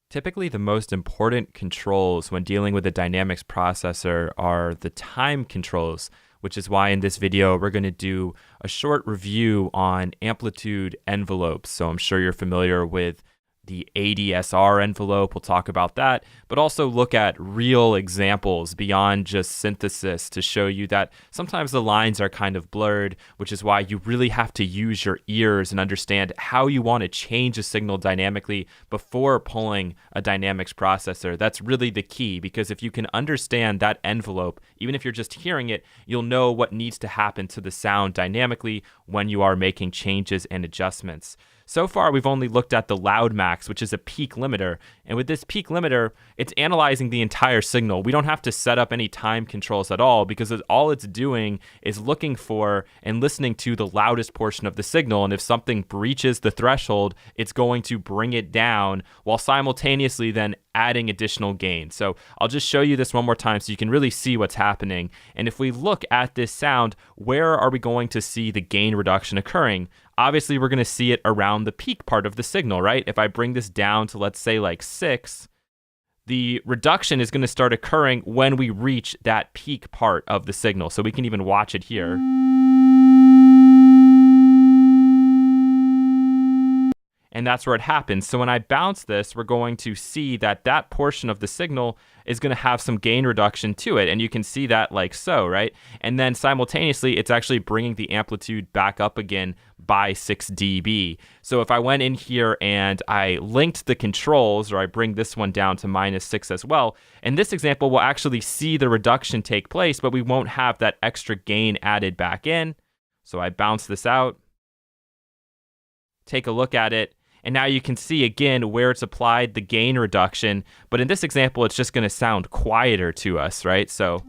Typically, the most important controls when dealing with a dynamics processor are the time controls, which is why in this video, we're going to do a short review on amplitude envelopes. So I'm sure you're familiar with the ADSR envelope. We'll talk about that, but also look at real examples beyond just synthesis to show you that sometimes the lines are kind of blurred, which is why you really have to use your ears and understand how you want to change a signal dynamically before pulling a dynamics processor. That's really the key, because if you can understand that envelope, even if you're just hearing it, you'll know what needs to happen to the sound dynamically when you are making changes and adjustments. So far, we've only looked at the loud max, which is a peak limiter. And with this peak limiter, it's analyzing the entire signal. We don't have to set up any time controls at all, because all it's doing is looking for and listening to the loudest portion of the signal. And if something breaches the threshold, it's going to bring it down while simultaneously then adding additional gain. So I'll just show you this one more time so you can really see what's happening. And if we look at this sound, where are we going to see the gain reduction occurring? Obviously, we're going to see it around the peak part of the signal, right? If I bring this down to, let's say, like 6, the reduction is going to start occurring when we reach that peak part of the signal. So we can even watch it here. And that's where it happens. So when I bounce this, we're going to see that that portion of the signal is going to have some gain reduction to it. And you can see that like so, right? And then simultaneously, it's actually bringing the amplitude back up again by 6 dB. So if I went in here and I linked the controls, or I bring this one down to -6 as well, in this example, we'll actually see the reduction take place, but we won't have that extra gain added back in. So I bounce this out, take a look at it, and now you can see again where it's applied the gain reduction. But in this example, it's just going to sound quieter to us, right? So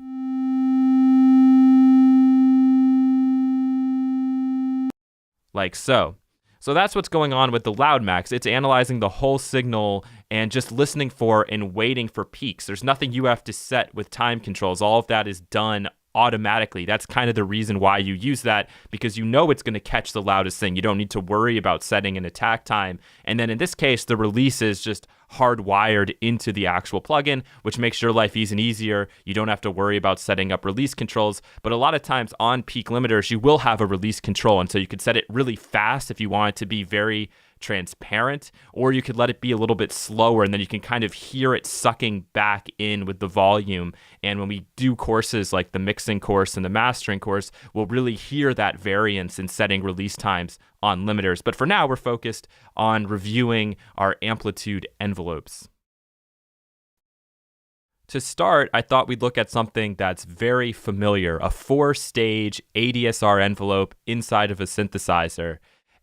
like so. So that's what's going on with the loud max. It's analyzing the whole signal and just listening for and waiting for peaks. There's nothing you have to set with time controls. All of that is done automatically. That's kind of the reason why you use that, because you know it's going to catch the loudest thing. You don't need to worry about setting an attack time. And then in this case, the release is just hardwired into the actual plugin, which makes your life easy and easier. You don't have to worry about setting up release controls. But a lot of times on peak limiters, you will have a release control. And so you could set it really fast if you want it to be very transparent, or you could let it be a little bit slower, and then you can kind of hear it sucking back in with the volume. And when we do courses like the mixing course and the mastering course, we'll really hear that variance in setting release times on limiters. But for now, we're focused on reviewing our amplitude envelopes. To start, I thought we'd look at something that's very familiar, a 4-stage ADSR envelope inside of a synthesizer.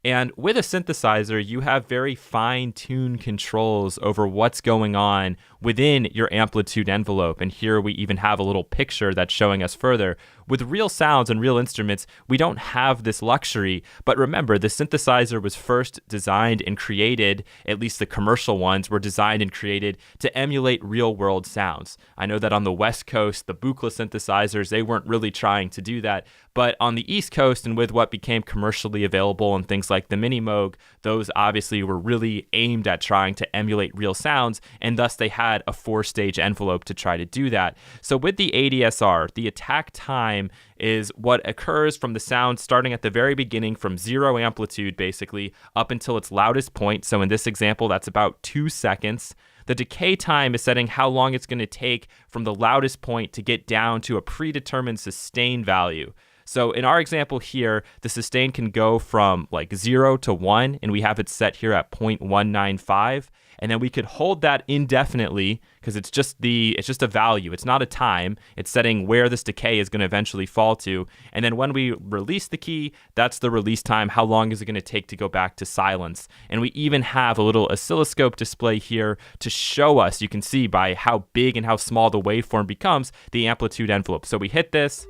And with a synthesizer, you have very fine-tuned controls over what's going on within your amplitude envelope. And here we even have a little picture that's showing us further. With real sounds and real instruments, we don't have this luxury. But remember, the synthesizer was first designed and created, at least the commercial ones were designed and created to emulate real-world sounds. I know that on the West Coast, the Buchla synthesizers, they weren't really trying to do that. But on the East Coast, and with what became commercially available and things like the Mini Moog, those obviously were really aimed at trying to emulate real sounds, and thus they had a 4-stage envelope to try to do that. So with the ADSR, the attack time is what occurs from the sound starting at the very beginning from 0 amplitude basically up until its loudest point. So in this example, that's about 2 seconds. The decay time is setting how long it's going to take from the loudest point to get down to a predetermined sustain value. So in our example here, the sustain can go from like 0 to 1, and we have it set here at 0.195. And then we could hold that indefinitely, because it's just a value. It's not a time. It's setting where this decay is going to eventually fall to. And then when we release the key, that's the release time. How long is it going to take to go back to silence? And we even have a little oscilloscope display here to show us, you can see by how big and how small the waveform becomes, the amplitude envelope. So we hit this.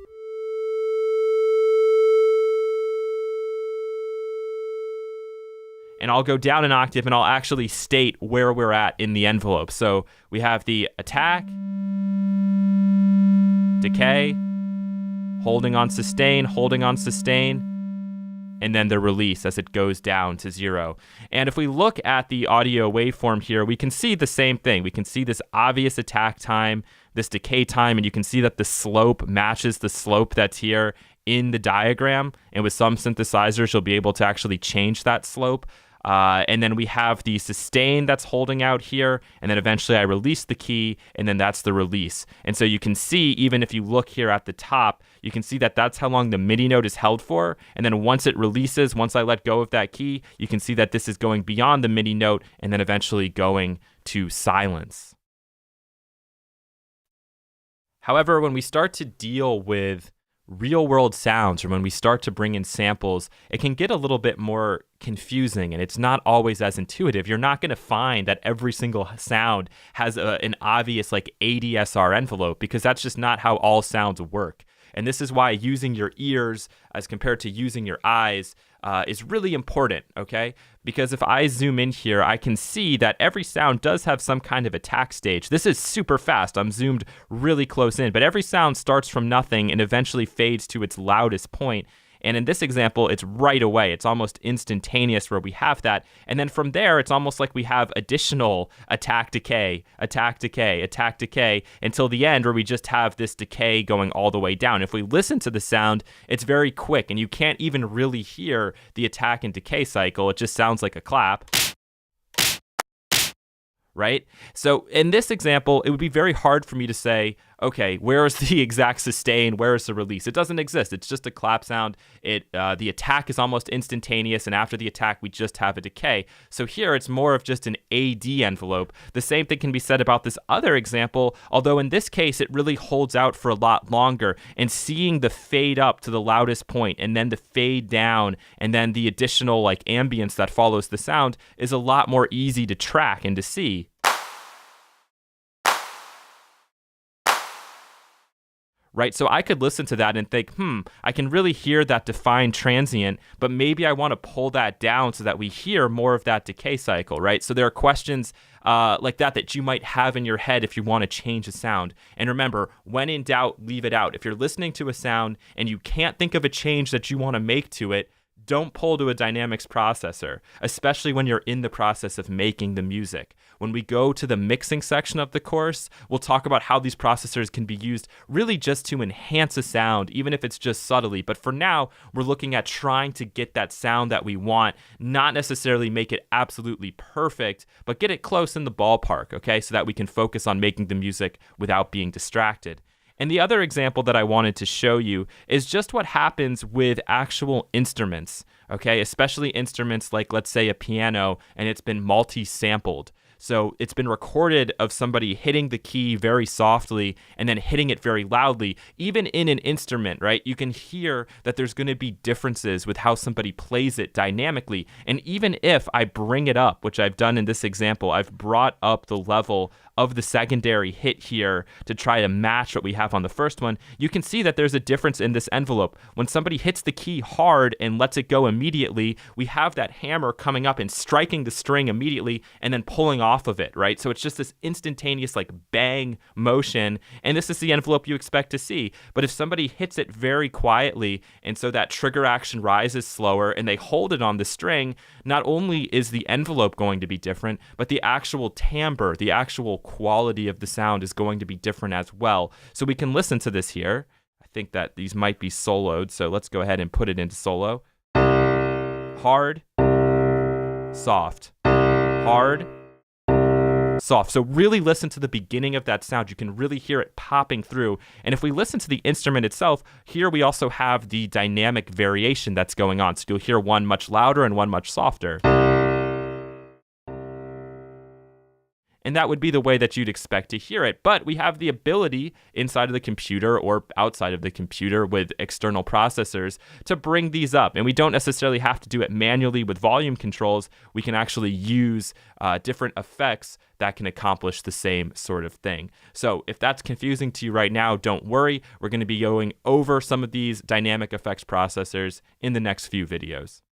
And I'll go down an octave and I'll actually state where we're at in the envelope. So we have the attack, decay, holding on sustain, and then the release as it goes down to 0. And if we look at the audio waveform here, we can see the same thing. We can see this obvious attack time, this decay time, and you can see that the slope matches the slope that's here in the diagram. And with some synthesizers, you'll be able to actually change that slope. And then we have the sustain that's holding out here, and then eventually I release the key, and then that's the release. And so you can see, even if you look here at the top, you can see that that's how long the MIDI note is held for, and then once it releases, once I let go of that key, you can see that this is going beyond the MIDI note, and then eventually going to silence. However, when we start to deal with real-world sounds, or when we start to bring in samples, it can get a little bit more confusing, and it's not always as intuitive. You're not going to find that every single sound has an obvious like ADSR envelope, because that's just not how all sounds work. And this is why using your ears as compared to using your eyes is really important, okay? Because if I zoom in here, I can see that every sound does have some kind of attack stage. This is super fast. I'm zoomed really close in, but every sound starts from nothing and eventually fades to its loudest point. And in this example, it's right away. It's almost instantaneous where we have that. And then from there, it's almost like we have additional attack, decay, attack, decay, attack, decay, until the end where we just have this decay going all the way down. If we listen to the sound, it's very quick, and you can't even really hear the attack and decay cycle. It just sounds like a clap. Right? So in this example, it would be very hard for me to say, okay, where is the exact sustain? Where is the release? It doesn't exist. It's just a clap sound. The attack is almost instantaneous, and after the attack, we just have a decay. So here, it's more of just an AD envelope. The same thing can be said about this other example, although in this case, it really holds out for a lot longer, and seeing the fade up to the loudest point, and then the fade down, and then the additional like ambience that follows the sound is a lot more easy to track and to see. Right? So I could listen to that and think, I can really hear that defined transient, but maybe I want to pull that down so that we hear more of that decay cycle, right? So there are questions like that you might have in your head if you want to change a sound. And remember, when in doubt, leave it out. If you're listening to a sound and you can't think of a change that you want to make to it, don't pull to a dynamics processor, especially when you're in the process of making the music. When we go to the mixing section of the course, we'll talk about how these processors can be used really just to enhance a sound, even if it's just subtly. But for now, we're looking at trying to get that sound that we want, not necessarily make it absolutely perfect, but get it close in the ballpark, okay, so that we can focus on making the music without being distracted. And the other example that I wanted to show you is just what happens with actual instruments, okay? Especially instruments like, let's say, a piano, and it's been multi-sampled. So it's been recorded of somebody hitting the key very softly and then hitting it very loudly. Even in an instrument, right, you can hear that there's going to be differences with how somebody plays it dynamically. And even if I bring it up, which I've done in this example, I've brought up the level of the secondary hit here to try to match what we have on the first one, you can see that there's a difference in this envelope. When somebody hits the key hard and lets it go immediately, we have that hammer coming up and striking the string immediately and then pulling off of it, right? So it's just this instantaneous like bang motion, and this is the envelope you expect to see. But if somebody hits it very quietly, and so that trigger action rises slower, and they hold it on the string, not only is the envelope going to be different, but the actual timbre, the actual quality of the sound is going to be different as well. So we can listen to this here. I think that these might be soloed, so let's go ahead and put it into solo. Hard, soft, hard, soft. So really listen to the beginning of that sound. You can really hear it popping through. And if we listen to the instrument itself, here we also have the dynamic variation that's going on. So you'll hear one much louder and one much softer. And that would be the way that you'd expect to hear it. But we have the ability inside of the computer or outside of the computer with external processors to bring these up. And we don't necessarily have to do it manually with volume controls. We can actually use different effects that can accomplish the same sort of thing. So if that's confusing to you right now, don't worry. We're going to be going over some of these dynamic effects processors in the next few videos.